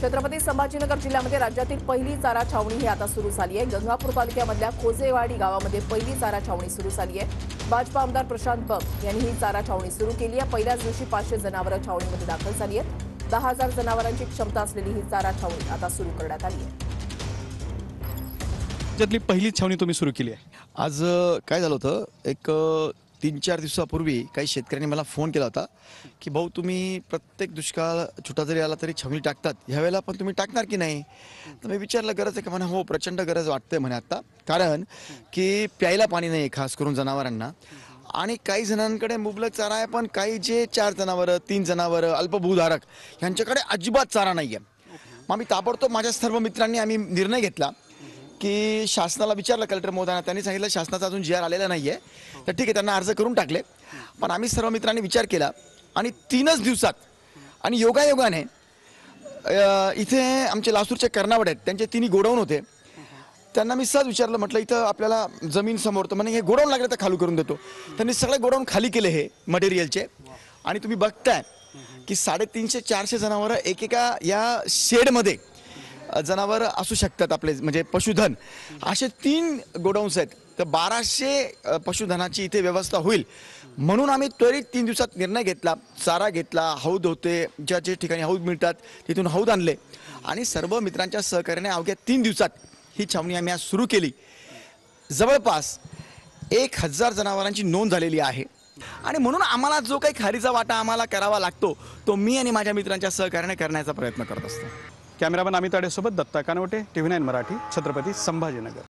छत्रपती संभाजीनगर जिल्ह्यामध्ये राज्यातील पहिली चारा छावणी ही आता सुरू झाली आहे। गंगापूर तालुक्यामधल्या खोजेवाडी गावामध्ये पहिली चारा छावणी सुरू झाली आहे। भाजपा आमदार प्रशांत बग यांनी ही चारा छावणी सुरू केली आहे। पहिल्याच दिवशी 500 जनावरं छावणीमध्ये दाखल झाली आहेत। 10,000 जनावरांची क्षमता असलेली ही चारा छावणी आता सुरू करण्यात आली आहे। राज्यातली पहिली छावणी तुम्ही सुरू केली आहे। आज काय झालं होतं, एक 3-4 दिवसापूर्वी काही शेतकऱ्यांनी मला फोन केला होता की भाऊ तुम्ही प्रत्येक दुष्काळ छोटा जरी आला तरी छावणी टाकतात, ह्यावेळेला पण तुम्ही टाकणार की नाही? तर मी विचारलं गरज आहे का? म्हणे हो प्रचंड गरज वाटते म्हणे आता, कारण की प्यायला पाणी नाही आहे खास करून जनावरांना, आणि काही जणांकडे मुबलक चारा आहे पण काही जे 4 जनावरं 3 जनावरं अल्पभूधारक यांच्याकडे अजिबात चारा नाही आहे। मग मी ताबडतोब माझ्या सर्व मित्रांनी आम्ही निर्णय घेतला की शासनाला विचारलं, कलेक्टर महोदयांना, त्यांनी सांगितलं शासनाचा अजून जी आर आलेला नाही आहे, तर ठीक आहे त्यांना अर्ज करून टाकले। पण आम्ही सर्व मित्रांनी विचार केला आणि 3च दिवसात, आणि योगायोगाने इथे आमचे लासूरचे कर्नावड आहेत, त्यांचे 3 गोडाऊन होते, त्यांना मी सहज विचारलं, म्हटलं इथं आपल्याला जमीन समोर, तर म्हणे हे गोडाऊन लागले तर खाली करून देतो। त्यांनी सगळे गोडाऊन खाली केले हे मटेरियलचे, आणि तुम्ही बघताय की 350-400 जनावरं एकेका या शेडमध्ये जनावर असू शकतात आपले, म्हणजे पशुधन असे 3 गोडाऊन्स आहेत, तर 1200 पशुधनाची इथे व्यवस्था होईल म्हणून आम्ही त्वरित 3 दिवसात निर्णय घेतला। चारा घेतला, हौद होते, ज्या जे ठिकाणी हौद मिळतात तिथून हौद आणले, आणि सर्व मित्रांच्या सहकार्याने अवघ्या 3 दिवसात ही छावणी आम्ही आज सुरू केली। जवळपास 1000 जनावरांची नोंद झालेली आहे, आणि म्हणून आम्हाला जो काही खारीचा वाटा आम्हाला करावा लागतो तो मी आणि माझ्या मित्रांच्या सहकार्याने करण्याचा प्रयत्न करत असतो। कॅमेरामन अमित आडेसोबत दत्ता कानवटे, TV9 मराठी, छत्रपती संभाजीनगर।